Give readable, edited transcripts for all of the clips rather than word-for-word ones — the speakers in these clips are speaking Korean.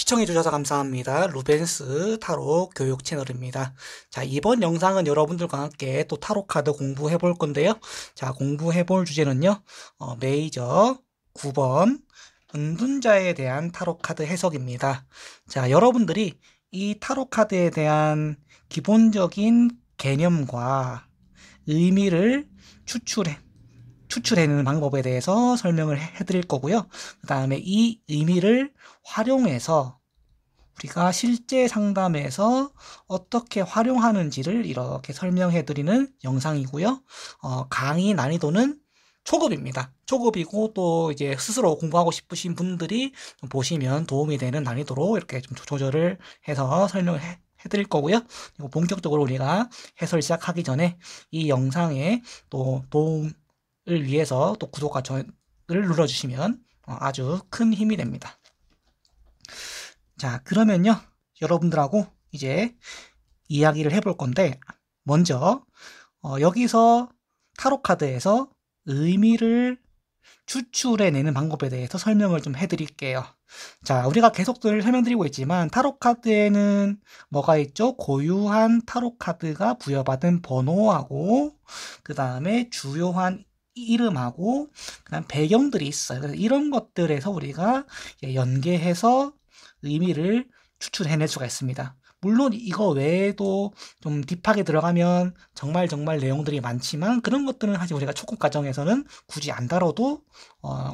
시청해주셔서 감사합니다. 루벤스 타로 교육 채널입니다. 자, 이번 영상은 여러분들과 함께 또 타로 카드 공부해 볼 건데요. 자, 공부해 볼 주제는요, 메이저 9번 은둔자에 대한 타로 카드 해석입니다. 자, 여러분들이 이 타로 카드에 대한 기본적인 개념과 의미를 추출해내는 방법에 대해서 설명을 해드릴 거고요. 그 다음에 이 의미를 활용해서 우리가 실제 상담에서 어떻게 활용하는지를 이렇게 설명해드리는 영상이고요. 강의 난이도는 초급입니다. 초급이고 또 이제 스스로 공부하고 싶으신 분들이 좀 보시면 도움이 되는 난이도로 이렇게 좀 조절을 해서 설명을 해드릴 거고요. 그리고 본격적으로 우리가 해설 시작하기 전에 이 영상에 또 도움을 위해서 또 구독과 좋아요를 눌러주시면 아주 큰 힘이 됩니다. 자, 그러면요, 여러분들하고 이제 이야기를 해볼 건데, 먼저 여기서 타로 카드에서 의미를 추출해내는 방법에 대해서 설명을 좀 해드릴게요. 자, 우리가 계속 설명드리고 있지만 타로 카드에는 뭐가 있죠? 고유한 타로 카드가 부여받은 번호하고 그 다음에 주요한 이름하고 그다음 배경들이 있어요. 그래서 이런 것들에서 우리가 연계해서 의미를 추출해낼 수가 있습니다. 물론 이거 외에도 좀 딥하게 들어가면 정말 내용들이 많지만 그런 것들은 사실 우리가 초급 과정에서는 굳이 안 다뤄도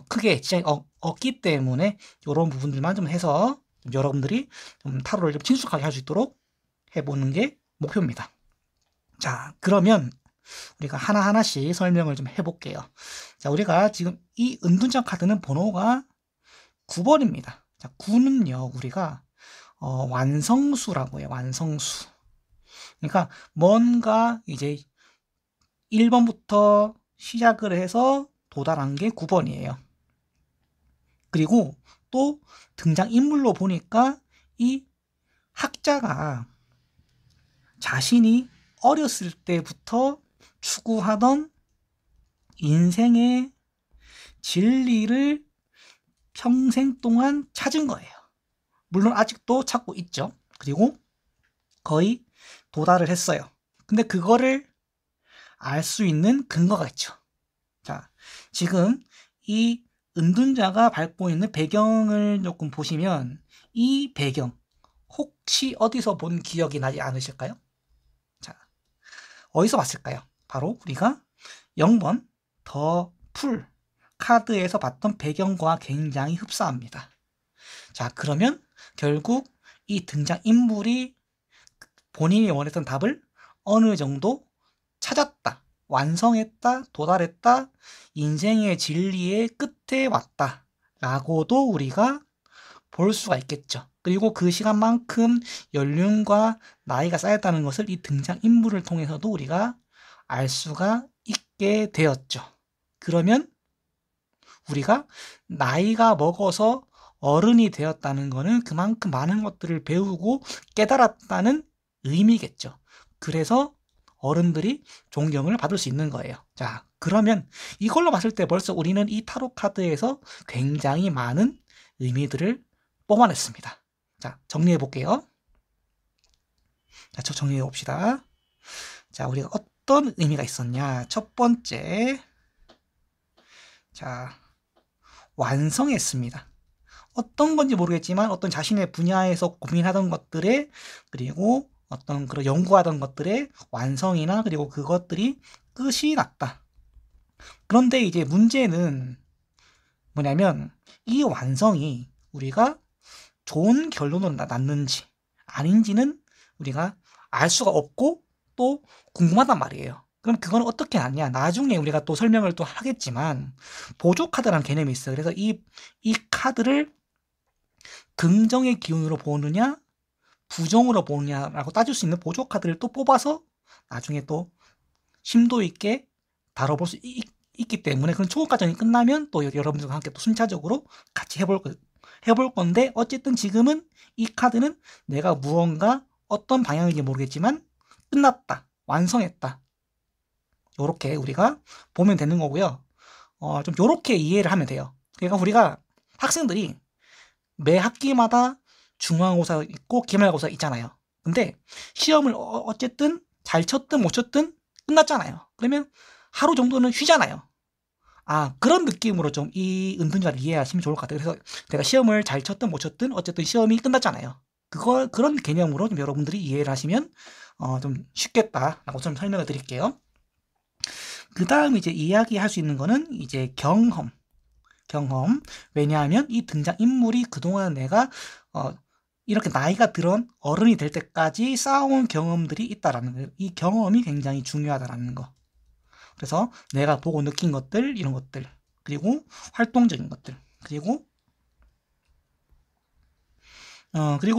크게 지장이 없기 때문에 이런 부분들만 좀 해서 좀 여러분들이 좀 타로를 좀 친숙하게 할 수 있도록 해보는 게 목표입니다. 자, 그러면 우리가 하나하나씩 설명을 좀 해볼게요. 자, 우리가 지금 이 은둔자 카드는 번호가 9번입니다. 자, 9는요, 우리가 완성수라고 해요. 완성수. 그러니까 뭔가 이제 1번부터 시작을 해서 도달한 게 9번이에요. 그리고 또 등장인물로 보니까 이 학자가 자신이 어렸을 때부터 추구하던 인생의 진리를 평생 동안 찾은 거예요. 물론 아직도 찾고 있죠. 그리고 거의 도달을 했어요. 근데 그거를 알 수 있는 근거가 있죠. 자, 지금 이 은둔자가 밟고 있는 배경을 조금 보시면 이 배경 혹시 어디서 본 기억이 나지 않으실까요? 자, 어디서 봤을까요? 바로 우리가 0번 더 풀 카드에서 봤던 배경과 굉장히 흡사합니다. 자, 그러면 결국 이 등장인물이 본인이 원했던 답을 어느 정도 찾았다, 완성했다, 도달했다, 인생의 진리의 끝에 왔다 라고도 우리가 볼 수가 있겠죠. 그리고 그 시간만큼 연륜과 나이가 쌓였다는 것을 이 등장인물을 통해서도 우리가 알 수가 있게 되었죠. 그러면 우리가 나이가 먹어서 어른이 되었다는 것은 그만큼 많은 것들을 배우고 깨달았다는 의미겠죠. 그래서 어른들이 존경을 받을 수 있는 거예요. 자, 그러면 이걸로 봤을 때 벌써 우리는 이 타로 카드에서 굉장히 많은 의미들을 뽑아냈습니다. 자, 정리해 볼게요. 자, 정리해 봅시다. 자, 우리가 어떤 의미가 있었냐. 첫 번째, 자, 완성했습니다. 어떤 건지 모르겠지만 어떤 자신의 분야에서 고민하던 것들에, 그리고 어떤 그런 연구하던 것들의 완성이나 그리고 그것들이 끝이 났다. 그런데 이제 문제는 뭐냐면 이 완성이 우리가 좋은 결론으로 났는지 아닌지는 우리가 알 수가 없고 또 궁금하단 말이에요. 그럼 그건 어떻게 났냐? 나중에 우리가 또 설명을 또 하겠지만 보조 카드라는 개념이 있어요. 그래서 이 카드를 긍정의 기운으로 보느냐 부정으로 보느냐라고 따질 수 있는 보조 카드를 또 뽑아서 나중에 또 심도 있게 다뤄볼 수 있기 때문에 그런 초급 과정이 끝나면 또 여러분들과 함께 또 순차적으로 같이 해볼 건데, 어쨌든 지금은 이 카드는 내가 무언가 어떤 방향인지 모르겠지만 끝났다, 완성했다, 요렇게 우리가 보면 되는 거고요. 좀 요렇게 이해를 하면 돼요. 그러니까 우리가 학생들이 매 학기마다 중간고사 있고 기말고사 있잖아요. 근데 시험을 어쨌든 잘 쳤든 못 쳤든 끝났잖아요. 그러면 하루 정도는 쉬잖아요. 그런 느낌으로 좀 이 은둔자를 이해하시면 좋을 것 같아요. 그래서 내가 시험을 잘 쳤든 못 쳤든 어쨌든 시험이 끝났잖아요. 그런 개념으로 좀 여러분들이 이해를 하시면 좀 쉽겠다라고 좀 설명을 드릴게요. 그 다음 이제 이야기할 수 있는 거는 이제 경험. 왜냐하면 이 등장인물이 그동안 내가 이렇게 나이가 들은 어른이 될 때까지 쌓아온 경험들이 있다라는 거예요. 이 경험이 굉장히 중요하다라는 거. 그래서 내가 보고 느낀 것들, 이런 것들, 그리고 활동적인 것들, 그리고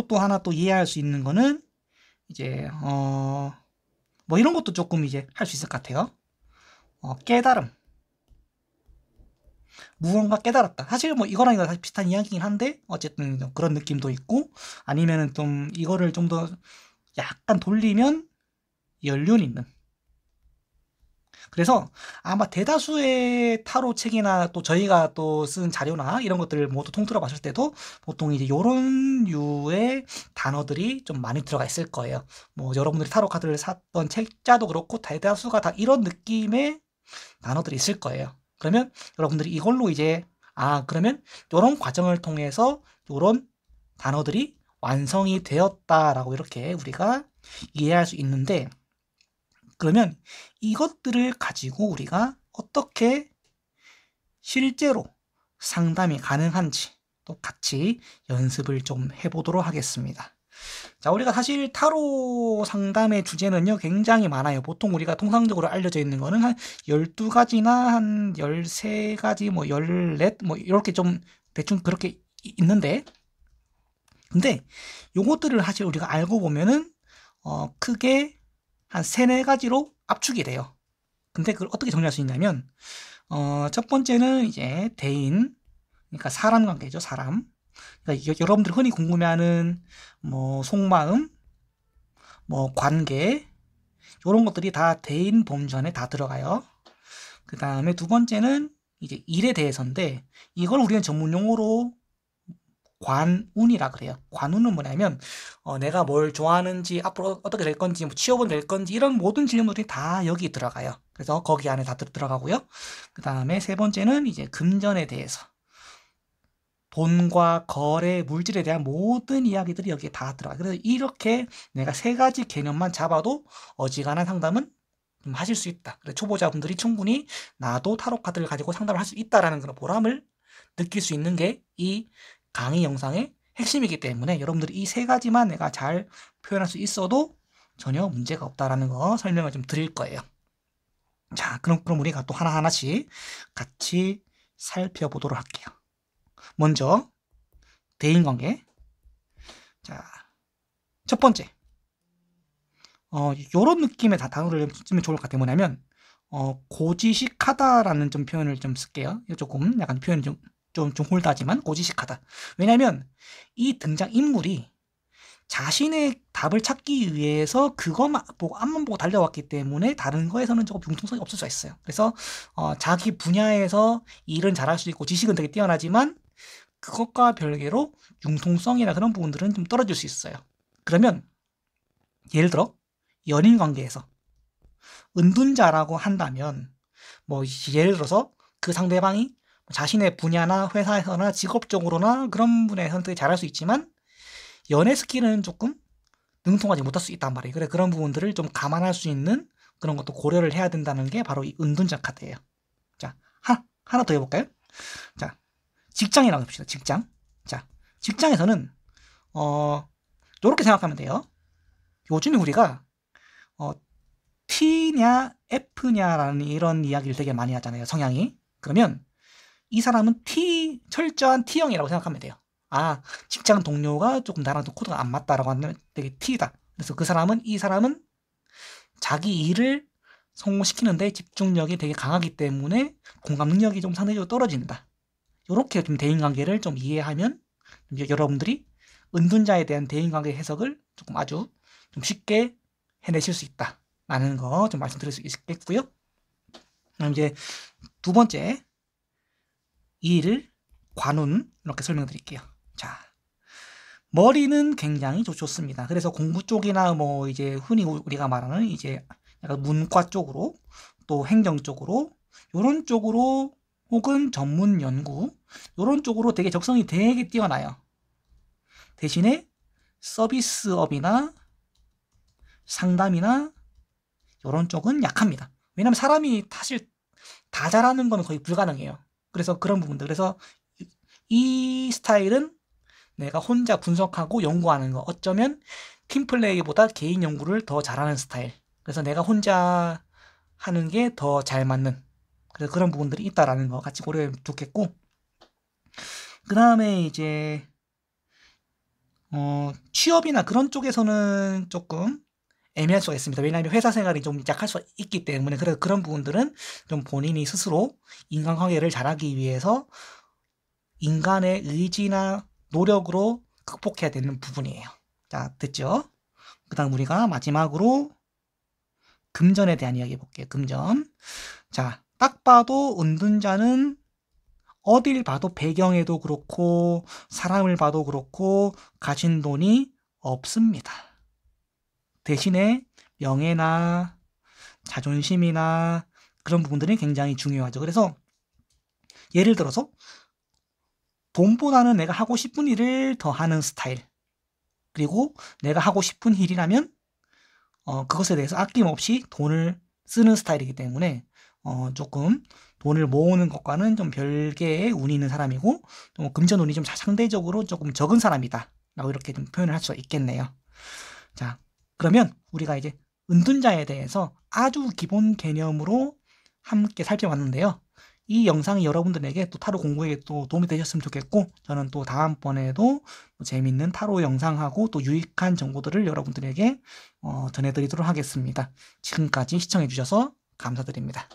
또 하나 또 이해할 수 있는 거는 이제 뭐 이런 것도 조금 이제 할 수 있을 것 같아요. 깨달음. 무언가 깨달았다. 사실 뭐 이거랑 이거 비슷한 이야기긴 한데 어쨌든 그런 느낌도 있고, 아니면은 좀 이거를 좀 더 약간 돌리면 연륜 있는. 그래서 아마 대다수의 타로 책이나 또 저희가 또 쓴 자료나 이런 것들을 모두 통틀어 봤을 때도 보통 이제 요런 류의 단어들이 좀 많이 들어가 있을 거예요. 뭐 여러분들이 타로 카드를 샀던 책자도 그렇고 대다수가 다 이런 느낌의 단어들이 있을 거예요. 그러면 여러분들이 이걸로 이제 그러면 요런 과정을 통해서 요런 단어들이 완성이 되었다라고 이렇게 우리가 이해할 수 있는데, 그러면 이것들을 가지고 우리가 어떻게 실제로 상담이 가능한지 또 같이 연습을 좀 해보도록 하겠습니다. 자, 우리가 사실 타로 상담의 주제는요, 굉장히 많아요. 보통 우리가 통상적으로 알려져 있는 거는 한 12가지나 한 13가지, 뭐 14, 뭐 이렇게 좀 대충 그렇게 있는데, 근데 요것들을 사실 우리가 알고 보면은, 크게 한 3, 4가지로 압축이 돼요. 근데 그걸 어떻게 정리할 수 있냐면, 첫 번째는 이제 대인, 그러니까 사람 관계죠, 사람. 그러니까 여러분들 흔히 궁금해하는 뭐 속마음, 뭐 관계, 이런 것들이 다 대인 범주 안에 다 들어가요. 그 다음에 두 번째는 이제 일에 대해서인데, 이걸 우리는 전문 용어로 관운이라 그래요. 관운은 뭐냐면 내가 뭘 좋아하는지, 앞으로 어떻게 될 건지, 뭐 취업은 될 건지, 이런 모든 질문들이 다 여기 들어가요. 그래서 거기 안에 다 들어가고요. 그 다음에 세 번째는 이제 금전에 대해서, 돈과 거래, 물질에 대한 모든 이야기들이 여기에 다 들어가요. 그래서 이렇게 내가 3가지 개념만 잡아도 어지간한 상담은 좀 하실 수 있다. 그래서 초보자분들이 충분히 나도 타로 카드를 가지고 상담을 할 수 있다라는 그런 보람을 느낄 수 있는 게 이 강의 영상의 핵심이기 때문에, 여러분들이 이 3가지만 내가 잘 표현할 수 있어도 전혀 문제가 없다라는 거 설명을 좀 드릴 거예요. 자, 그럼 우리가 또 하나하나씩 같이 살펴보도록 할게요. 먼저 대인관계. 자, 첫 번째, 요런 느낌의 단어를 쓰면 좋을 것 같아요. 뭐냐면 고지식하다라는 좀 표현을 좀 쓸게요. 이거 조금 약간 표현이 좀 홀다지만 고지식하다. 왜냐면 이 등장인물이 자신의 답을 찾기 위해서 그것만 보고, 앞만 보고 달려왔기 때문에 다른 거에서는 조금 융통성이 없을 수 있어요. 그래서 자기 분야에서 일은 잘할 수 있고 지식은 되게 뛰어나지만 그것과 별개로 융통성이나 그런 부분들은 좀 떨어질 수 있어요. 그러면 예를 들어 연인 관계에서 은둔자라고 한다면, 뭐 예를 들어서 그 상대방이 자신의 분야나 회사에서나 직업적으로나 그런 분야에서는 되게 잘할 수 있지만 연애 스킬은 조금 능통하지 못할 수 있단 말이에요. 그래, 그런 부분들을 좀 감안할 수 있는 그런 것도 고려를 해야 된다는 게 바로 이 은둔자 카드예요. 자, 하나 더 해볼까요? 자, 직장이라고 해봅시다. 직장. 자, 직장에서는 요렇게 생각하면 돼요. 요즘에 우리가 T냐 F냐라는 이런 이야기를 되게 많이 하잖아요. 성향이. 그러면 이 사람은 철저한 T형이라고 생각하면 돼요. 직장 동료가 조금 나랑 좀 코드가 안 맞다라고 하면 되게 T다. 그래서 이 사람은 자기 일을 성공시키는데 집중력이 되게 강하기 때문에 공감 능력이 좀 상대적으로 떨어진다. 이렇게 좀 대인관계를 좀 이해하면 여러분들이 은둔자에 대한 대인관계 해석을 조금 아주 좀 쉽게 해내실 수 있다라는 거 좀 말씀드릴 수 있겠고요. 그럼 이제 두 번째, 일, 관운, 이렇게 설명드릴게요. 자, 머리는 굉장히 좋습니다. 그래서 공부 쪽이나 뭐 이제 흔히 우리가 말하는 이제 약간 문과 쪽으로 또 행정 쪽으로 요런 쪽으로 혹은 전문 연구 요런 쪽으로 되게 적성이 되게 뛰어나요. 대신에 서비스업이나 상담이나 요런 쪽은 약합니다. 왜냐면 사람이 사실 다 잘하는 건 거의 불가능해요. 그래서 그런 부분들. 그래서 이 스타일은 내가 혼자 분석하고 연구하는 거. 어쩌면 팀플레이보다 개인 연구를 더 잘하는 스타일. 그래서 내가 혼자 하는 게 더 잘 맞는. 그래서 그런 부분들이 있다라는 거 같이 고려해 두겠고. 그 다음에 이제, 취업이나 그런 쪽에서는 조금 애매할 수가 있습니다. 왜냐하면 회사 생활이 좀 약할 수 있기 때문에. 그래서 그런 부분들은 좀 본인이 스스로 인간관계를 잘하기 위해서 인간의 의지나 노력으로 극복해야 되는 부분이에요. 자, 됐죠? 그 다음 우리가 마지막으로 금전에 대한 이야기 해볼게요. 금전. 자, 딱 봐도 은둔자는 어딜 봐도 배경에도 그렇고 사람을 봐도 그렇고 가진 돈이 없습니다. 대신에 명예나 자존심이나 그런 부분들이 굉장히 중요하죠. 그래서 예를 들어서 돈보다는 내가 하고 싶은 일을 더 하는 스타일. 그리고 내가 하고 싶은 일이라면 그것에 대해서 아낌없이 돈을 쓰는 스타일이기 때문에 조금 돈을 모으는 것과는 좀 별개의 운이 있는 사람이고 또 금전 운이 좀 상대적으로 조금 적은 사람이다 라고 이렇게 좀 표현을 할 수가 있겠네요. 자, 그러면 우리가 이제 은둔자에 대해서 아주 기본 개념으로 함께 살펴봤는데요. 이 영상이 여러분들에게 또 타로 공부에 또 도움이 되셨으면 좋겠고 저는 또 다음번에도 재밌는 타로 영상하고 또 유익한 정보들을 여러분들에게 전해드리도록 하겠습니다. 지금까지 시청해주셔서 감사드립니다.